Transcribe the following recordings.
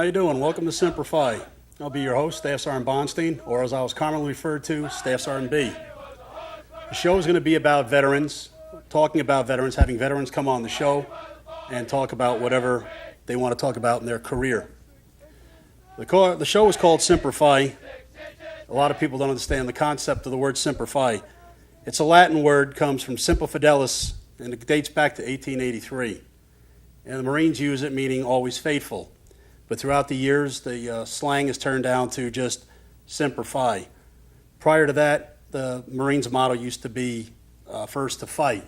you doing? Welcome to Semper Fi. I'll be your host, Staff Sergeant Bonstein, or as I was commonly referred to, Staff Sergeant B. The show is going to be about veterans, talking about veterans, having veterans come on the show and talk about whatever they want to talk about in their career. The show is called Semper Fi. A lot of people don't understand the concept of the word Semper Fi. It's a Latin word, comes from Semper Fidelis, and it dates back to 1883. And the Marines use it meaning always faithful. But throughout the years, the slang has turned down to just Semper Fi. Prior to that, the Marines' motto used to be first to fight.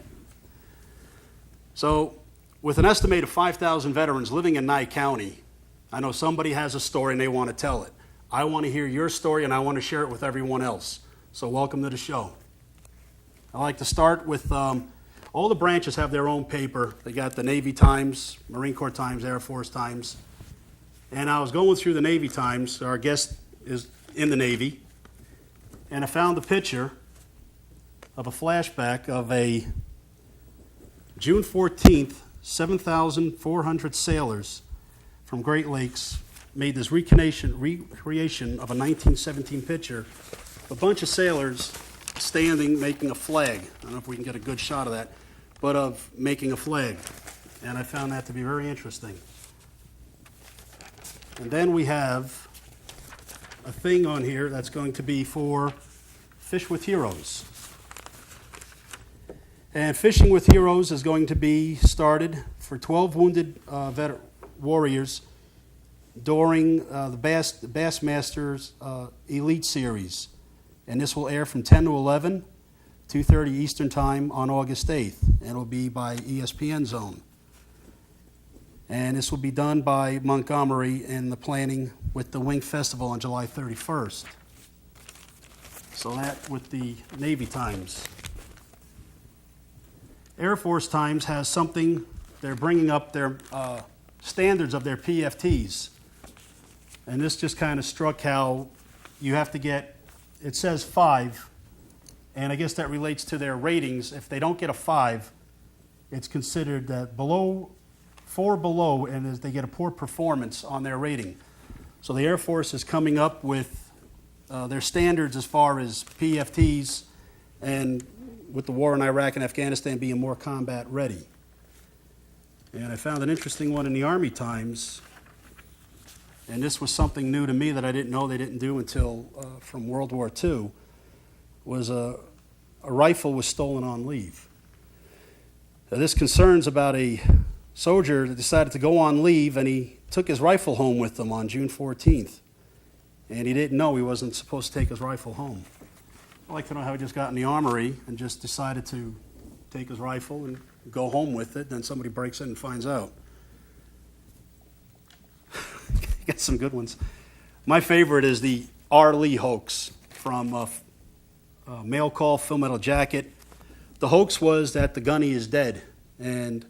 So with an estimated 5,000 veterans living in Nye County, I know somebody has a story and they want to tell it. I want to hear your story and I want to share it with everyone else. So welcome to the show. I like to start with all the branches have their own paper. They got the Navy Times, Marine Corps Times, Air Force Times. And I was going through the Navy Times. Our guest is in the Navy. And I found a picture of a flashback of a June 14th, 7,400 sailors from Great Lakes made this recreation of a 1917 picture. A bunch of sailors standing, making a flag. I don't know if we can get a good shot of that, but of making a flag. And I found that to be very interesting. And then we have a thing on here that's going to be for Fish with Heroes. And Fishing with Heroes is going to be started for 12 wounded warriors during the Bassmasters Elite Series. And this will air from 10 to 11, 2:30 Eastern Time on August 8th. And it will be by ESPN Zone. And this will be done by Montgomery in the planning with the Wing Festival on July 31st. So that with the Navy Times. Air Force Times has something, they're bringing up their standards of their PFTs. And this just kind of struck how you have to get, it says 5, and I guess that relates to their ratings. If they don't get a 5, it's considered that 4 below, and they get a poor performance on their rating. So the Air Force is coming up with their standards as far as PFTs, and with the war in Iraq and Afghanistan being more combat ready. And I found an interesting one in the Army Times, and this was something new to me that I didn't know they didn't do until from World War II, was a rifle was stolen on leave. Now, this concerns about a soldier that decided to go on leave, and he took his rifle home with him on June 14th. And he didn't know he wasn't supposed to take his rifle home. I'd like to know how he just got in the armory and just decided to take his rifle and go home with it, then somebody breaks in and finds out. You got some good ones. My favorite is the R. Lee hoax from Mail Call, Full Metal Jacket. The hoax was that the gunny is dead, and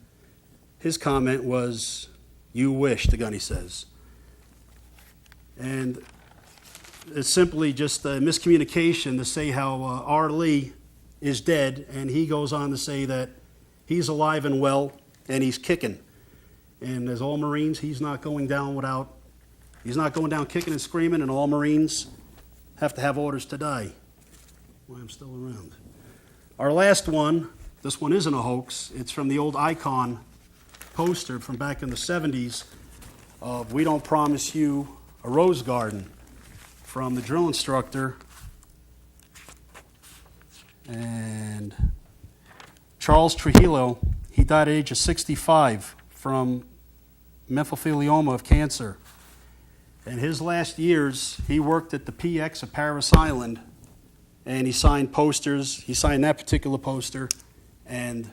his comment was, "You wish," the gunny says. And it's simply just a miscommunication to say how R. Lee is dead, and he goes on to say that he's alive and well, and he's kicking. And as all Marines, he's not going down kicking and screaming, and all Marines have to have orders to die. Well, I'm still around. Our last one, this one isn't a hoax. It's from the old Icon poster from back in the 70s of "We Don't Promise You a Rose Garden," from the drill instructor. And Charles Trujillo, he died at the age of 65 from mesothelioma of cancer. And his last years, he worked at the PX of Paris Island, and he signed posters. He signed that particular poster, and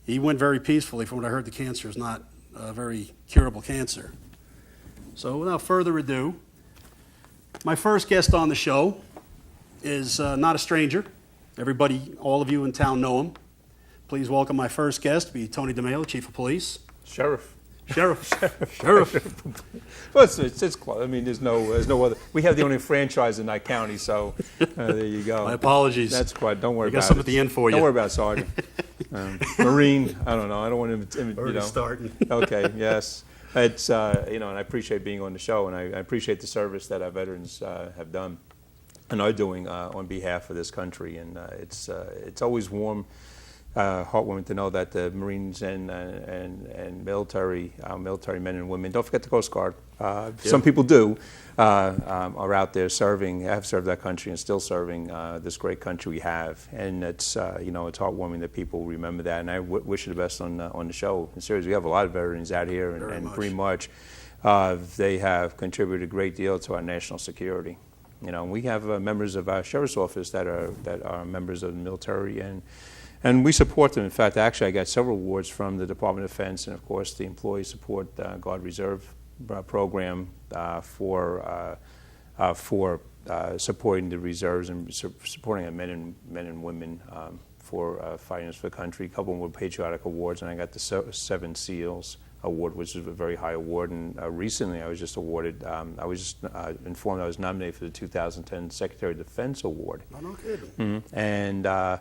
he went very peacefully. From what I heard, the cancer is not a very curable cancer. So without further ado, my first guest on the show is not a stranger. Everybody, all of you in town know him. Please welcome my first guest, be Tony DeMaio, Chief of Police. Sheriff. Sheriff. Well, it's close. I mean, there's no other. We have the only franchise in that county, so there you go. My apologies. That's quite. Don't worry about it. I got some at the end for you. Don't worry about it, Sergeant. Marine. I don't know. I don't want to. Already starting. Okay. Yes. it's and I appreciate being on the show, and I appreciate the service that our veterans have done and are doing on behalf of this country. And it's always heartwarming to know that the Marines and military men and women, don't forget the Coast Guard. Some people do, are out there serving, have served that country and still serving this great country we have. And it's it's heartwarming that people remember that. And I wish you the best on the show. And seriously, we have a lot of veterans out here, and pretty much they have contributed a great deal to our national security. We have members of our sheriff's office that are members of the military, and we support them. In fact, actually, I got several awards from the Department of Defense and, of course, the Employee Support Guard Reserve Program for supporting the reserves and supporting our men and women for fighting for the country. A couple of them were patriotic awards, and I got the 7 SEALs Award, which is a very high award. And recently, I was just awarded. I was just informed I was nominated for the 2010 Secretary of Defense Award. Oh, no kidding. Mm-hmm. And I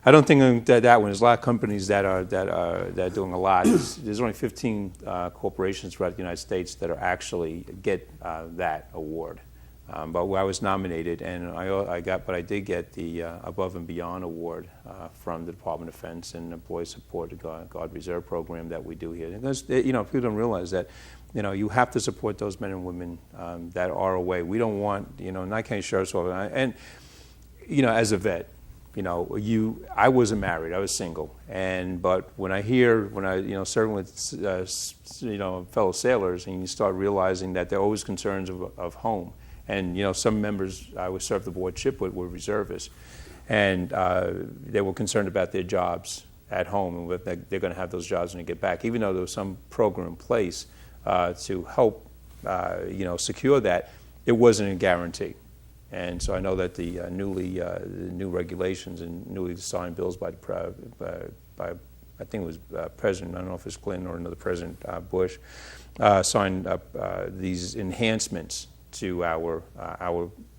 don't think that one. There's a lot of companies that are doing a lot. There's only 15 corporations throughout the United States that are actually get that award. But I was nominated, and I did get the Above and Beyond Award from the Department of Defense and Employee Support Guard Reserve Program that we do here. Because people don't realize that you have to support those men and women that are away. We don't want Nye County Sheriff's Office, and as a vet, I wasn't married, I was single, but when I serving with fellow sailors, and you start realizing that there are always concerns of home. And some members I was served aboard ship with were reservists, and they were concerned about their jobs at home and whether they're going to have those jobs when they get back. Even though there was some program in place to help secure that, it wasn't a guarantee. And so I know that the new regulations and newly signed bills by I think it was President, I don't know if it's Clinton or another President, Bush, signed up these enhancements to our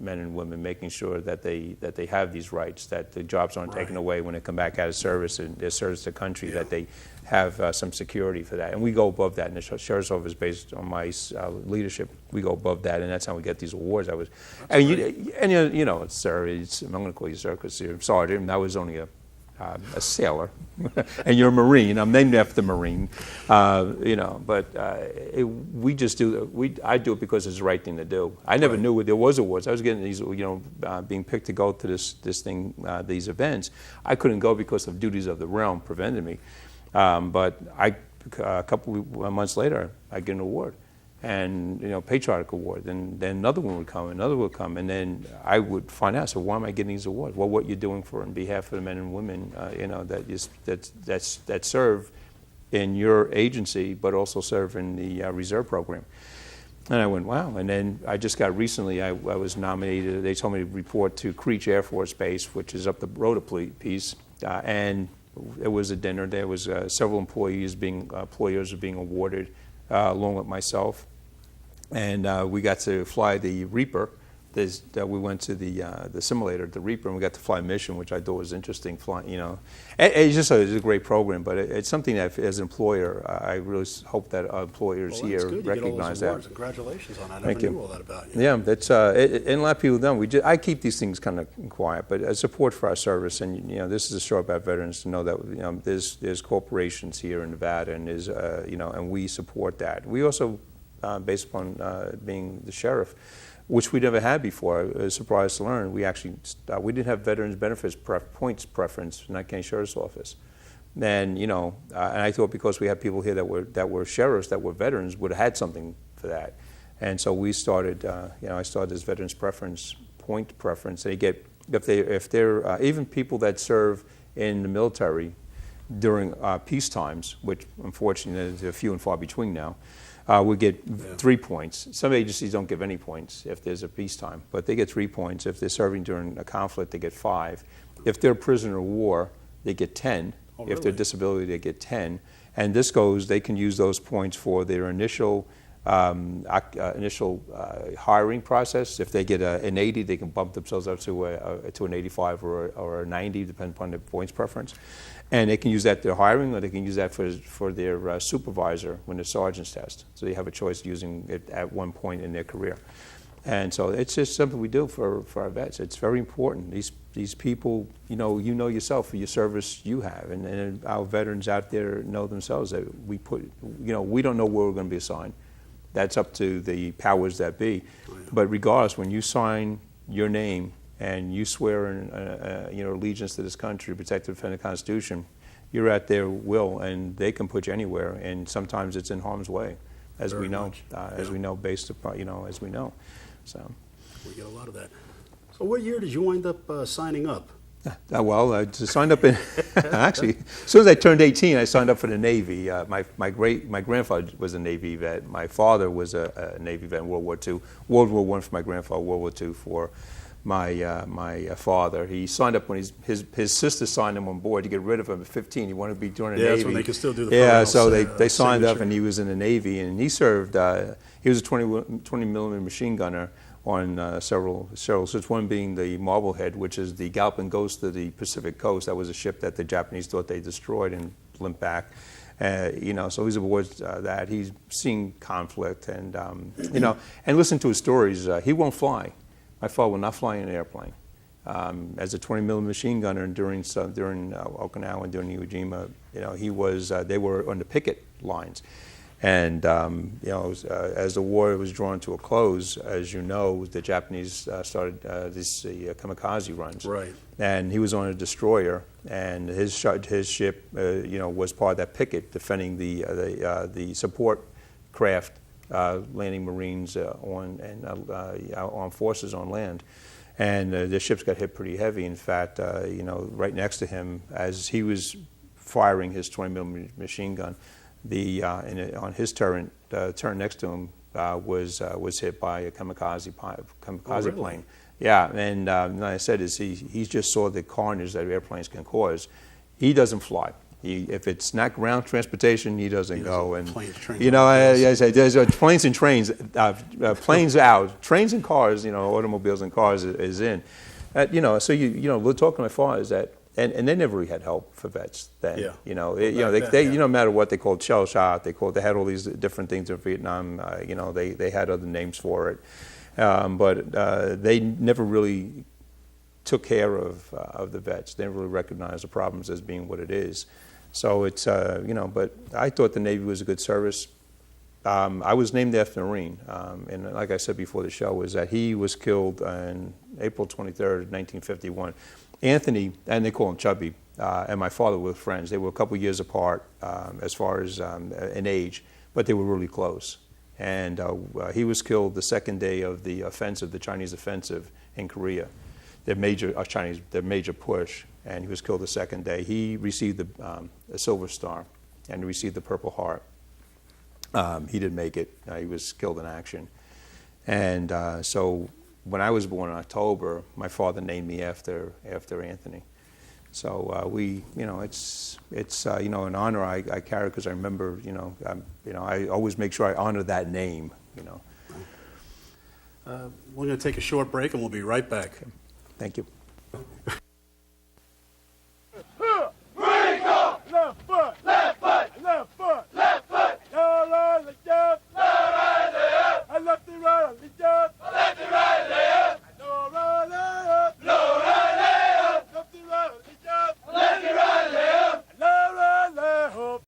men and women, making sure that they have these rights, that the jobs aren't taken away when they come back out of service and their service to the country, that they have some security for that. And we go above that in the Sheriff's Office, based on my leadership. We go above that, and that's how we get these awards. Sir, I'm going to call you sir because you're sergeant, and I was only a sailor, and you're a Marine. I'm named after the Marine, But we just do. I do it because it's the right thing to do. I never knew there was awards. I was getting these, being picked to go to these events. I couldn't go because of duties of the realm prevented me. But a couple of months later, I get an award. And patriotic award, and then another one would come, and then I would find out. So why am I getting these awards? Well, what you're doing for on behalf of the men and women, that serve in your agency, but also serve in the reserve program. And I went, wow. And then I just got recently, I was nominated. They told me to report to Creech Air Force Base, which is up the road a piece, and it was a dinner. There was several employers being awarded, along with myself. And we got to fly the Reaper. We went to the simulator, the Reaper, and we got to fly Mission, which I thought was interesting. It's a great program, but it's something that, as an employer, I really hope that our employers here recognize that. Congratulations on that. Thank you. I never knew all that about you. Yeah, that's and a lot of people don't. I keep these things kind of quiet, but support for our service, and this is a show about veterans to know that there's corporations here in Nevada, and there's and we support that. We also, based upon being the sheriff, which we never had before. I was surprised to learn. We we didn't have veterans benefits points preference in Nye County Sheriff's Office. And and I thought because we had people here that were sheriffs, that were veterans, would have had something for that. And so we started. I started this veterans point preference. They get if they're even people that serve in the military during peace times, which unfortunately they're few and far between now. We get 3 points. Some agencies don't give any points if there's a peacetime, but they get 3 points. If they're serving during a conflict, they get 5. If they're a prisoner of war, they get 10. Oh, if they're disability, they get 10. And this goes, they can use those points for their initial initial hiring process. If they get an 80, they can bump themselves up to an 85 or a 90, depending upon their points preference. And they can use that their hiring, or they can use that for their supervisor when the sergeant's test. So they have a choice of using it at one point in their career. And so it's just something we do for our vets. It's very important. These people, you know yourself for your service you have, and our veterans out there know themselves that we don't know where we're going to be assigned. That's up to the powers that be. But regardless, when you sign your name and you swear in allegiance to this country, protect and defend the Constitution, you're at their will, and they can put you anywhere. And sometimes it's in harm's way, as we know, based upon as we know. So we get a lot of that. So what year did you wind up signing up? I signed up in actually as soon as I turned 18, I signed up for the Navy. My grandfather was a Navy vet. My father was a Navy vet in World War II. World War I for my grandfather. World War II for my father. He signed up when his sister signed him on board to get rid of him at 15. He wanted to be joining the Navy. That's when they could still do the so they signed up, and he was in the Navy, and he served. He was a 20 millimeter machine gunner on several ships, one being the Marblehead, which is the Galloping Ghost of the Pacific Coast. That was a ship that the Japanese thought they destroyed and limped back. So he's aboard that. He's seen conflict, and and listen to his stories. He won't fly. My father will not fly in an airplane. As a 20 millimeter machine gunner during Okinawa and during Iwo Jima, they were on the picket lines. And as the war was drawn to a close, as you know, the Japanese started these kamikaze runs. Right. And he was on a destroyer, and his ship, was part of that picket, defending the support craft, landing Marines armed forces on land. And the ships got hit pretty heavy. In fact, right next to him, as he was firing his 20 millimeter machine gun, on his turret next to him was hit by a kamikaze plane. Yeah, and like I said, he just saw the carnage that airplanes can cause. He doesn't fly. If it's not ground transportation, he doesn't go. And there's planes and trains, planes out, trains and cars, automobiles and cars is in. We're talking to my father is that. And they never really had help for vets then. Yeah. No matter what they called shell shock, they had all these different things in Vietnam. They had other names for it, but they never really took care of the vets. They never really recognized the problems as being what it is. So it's but I thought the Navy was a good service. I was named after a Marine, and like I said before the show, was that he was killed on April 23rd, 1951. Anthony, and they call him Chubby, and my father were friends. They were a couple years apart as far as in age, but they were really close. And he was killed the second day of the offensive, the Chinese offensive in Korea, their major push, and he was killed the second day. He received a Silver Star, and he received the Purple Heart. He didn't make it. He was killed in action. And so when I was born in October, my father named me after Anthony. So it's an honor I carry, because I remember I always make sure I honor that name. We're going to take a short break, and we'll be right back. Thank you.